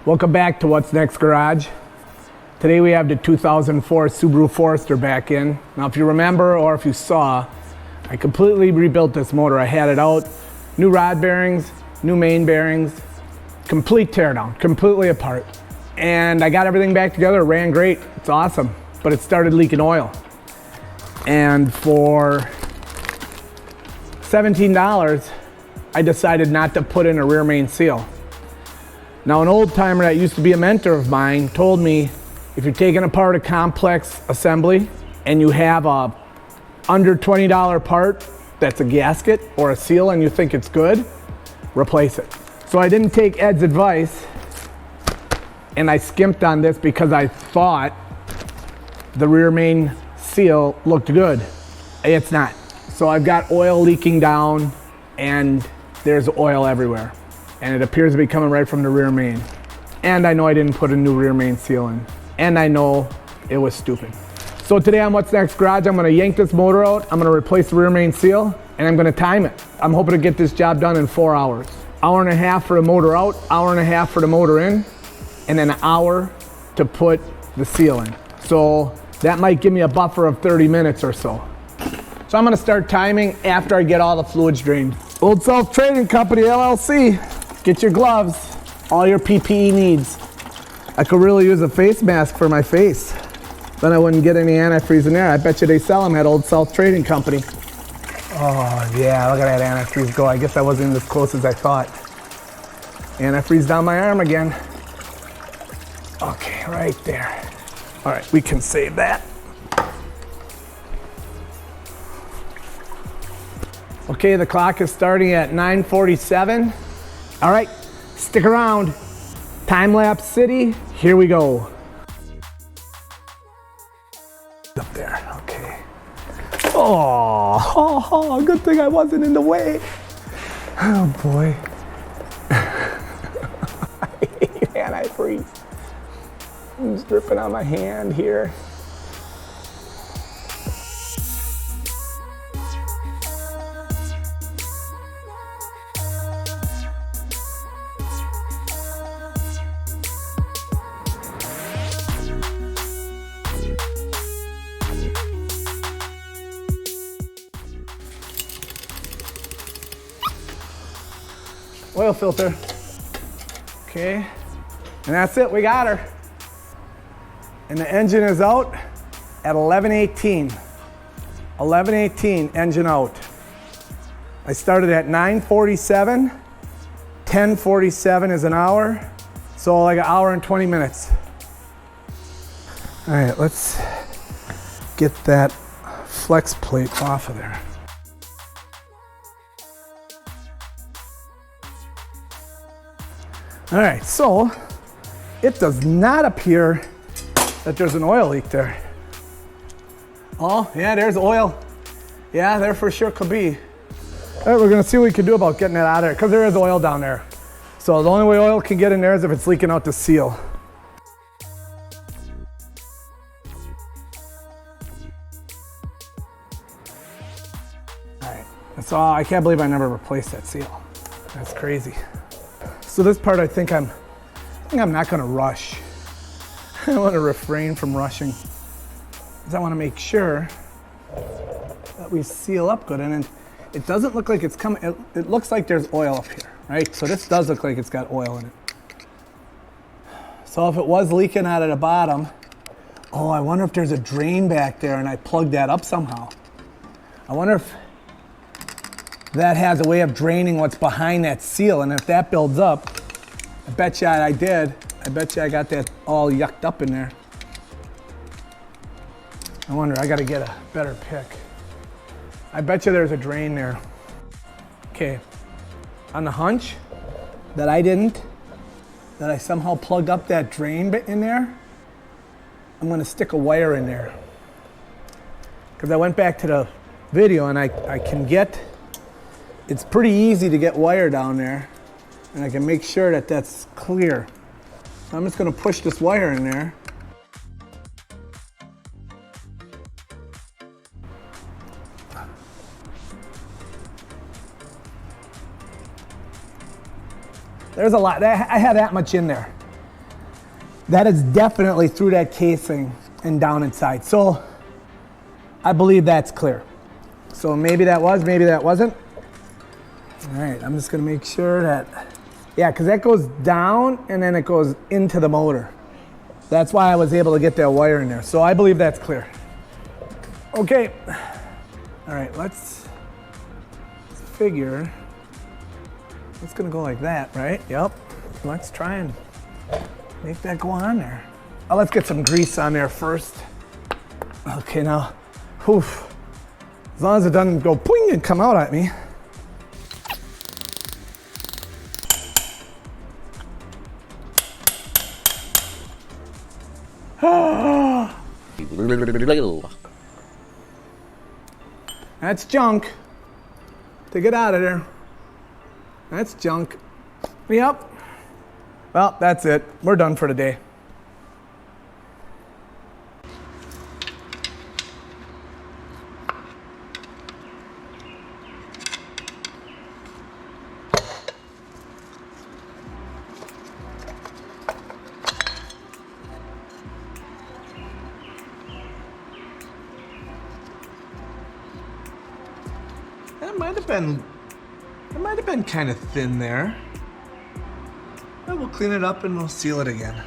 Welcome back to What's Next Garage. Today we have the 2004 Subaru Forester back in. Now if you remember or if you saw, I completely rebuilt this motor. I had it out, new rod bearings, new main bearings, complete teardown, completely apart. And I got everything back together, it ran great, it's awesome, but it started leaking oil. And for $17, I decided not to put in a rear main seal. Now an old timer that used to be a mentor of mine told me if you're taking apart a complex assembly and you have a under $20 part that's a gasket or a seal and you think it's good, replace it. So I didn't take Ed's advice and I skimped on this because I thought the rear main seal looked good. It's not. So I've got oil leaking down and there's oil everywhere. And it appears to be coming right from the rear main. And I know I didn't put a new rear main seal in. And I know it was stupid. So today on What's Next Garage, I'm gonna yank this motor out, I'm gonna replace the rear main seal, and I'm gonna time it. I'm hoping to get this job done in 4 hours. Hour and a half for the motor out, hour and a half for the motor in, and then an hour to put the seal in. So that might give me a buffer of 30 minutes or so. So I'm gonna start timing after I get all the fluids drained. Old South Trading Company, LLC. Get your gloves, all your PPE needs. I could really use a face mask for my face. Then I wouldn't get any antifreeze in there. I bet you they sell them at Old South Trading Company. Oh yeah, look at that antifreeze go. I guess I wasn't as close as I thought. Antifreeze down my arm again. Okay, right there. All right, we can save that. Okay, the clock is starting at 9:47. All right, stick around. Time-lapse city, here we go. Up there, okay. Oh, good thing I wasn't in the way. Oh boy. I hate antifreeze. It's dripping on my hand here. Oil filter. Okay, and that's it, we got her. And the engine is out at 11:18. 11:18, engine out. I started at 9:47. 10:47 is an hour, so like an hour and 20 minutes. All right, let's get that flex plate off of there. All right, so it does not appear that there's an oil leak there. Oh, yeah, there's oil. Yeah, there for sure could be. All right, we're gonna see what we can do about getting that out of there because there is oil down there. So the only way oil can get in there is if it's leaking out the seal. All right, that's all. I can't believe I never replaced that seal. That's crazy. So this part I think I'm not gonna rush. I wanna refrain from rushing because I wanna make sure that we seal up good. And it doesn't look like it's coming, it looks like there's oil up here, right? So this does look like it's got oil in it. So if it was leaking out of the bottom, oh, I wonder if there's a drain back there and I plugged that up somehow. I wonder if that has a way of draining what's behind that seal, and if that builds up, I bet you I did. I bet you I got that all yucked up in there. I wonder, I gotta get a better pick. I bet you there's a drain there. Okay, on the hunch that I somehow plugged up that drain bit in there, I'm gonna stick a wire in there. Because I went back to the video and I can get, it's pretty easy to get wire down there, and I can make sure that that's clear. So I'm just gonna push this wire in there. There's a lot, I had that much in there. That is definitely through that casing and down inside. So I believe that's clear. So maybe that was, maybe that wasn't. All right, I'm just gonna make sure that, yeah, because that goes down and then it goes into the motor. That's why I was able to get that wire in there. So I believe that's clear. Okay, all right, let's figure, it's gonna go like that, right? Yep, let's try and make that go on there. Oh, let's get some grease on there first. Okay, now, whew. As long as it doesn't go poing and come out at me. That's junk. Take it out of there. That's junk. Yep. Well, that's it. We're done for today. It might have been kind of thin there. But we'll clean it up and we'll seal it again.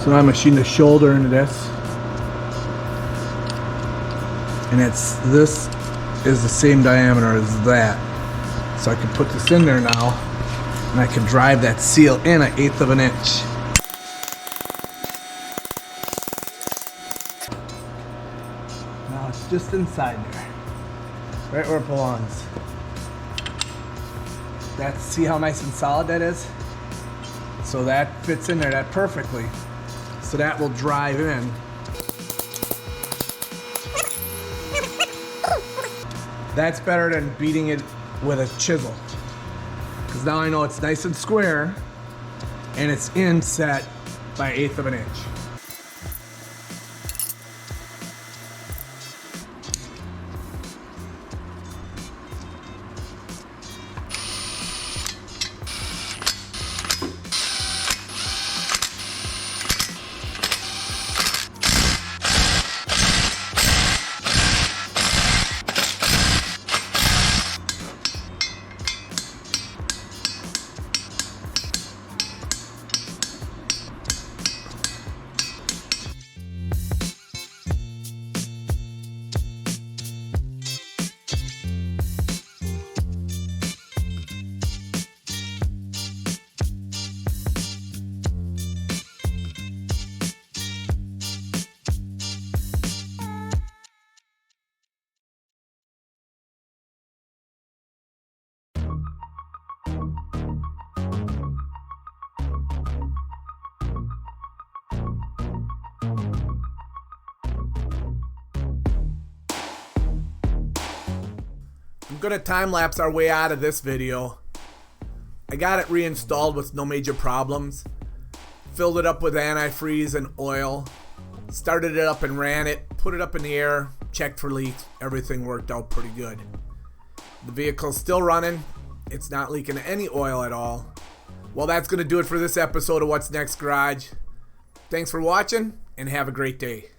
So now I machined the shoulder into this. And this is the same diameter as that. So I can put this in there now and I can drive that seal in 1/8 of an inch. Now it's just inside there, right where it belongs. See how nice and solid that is? So that fits in there that perfectly. So that will drive in. That's better than beating it with a chisel. Because now I know it's nice and square and it's inset by 1/8 of an inch. I'm gonna time lapse our way out of this video. I got it reinstalled with no major problems. Filled it up with antifreeze and oil. Started it up and ran it. Put it up in the air. Checked for leaks. Everything worked out pretty good. The vehicle's still running. It's not leaking any oil at all. Well, that's gonna do it for this episode of What's Next Garage. Thanks for watching and have a great day.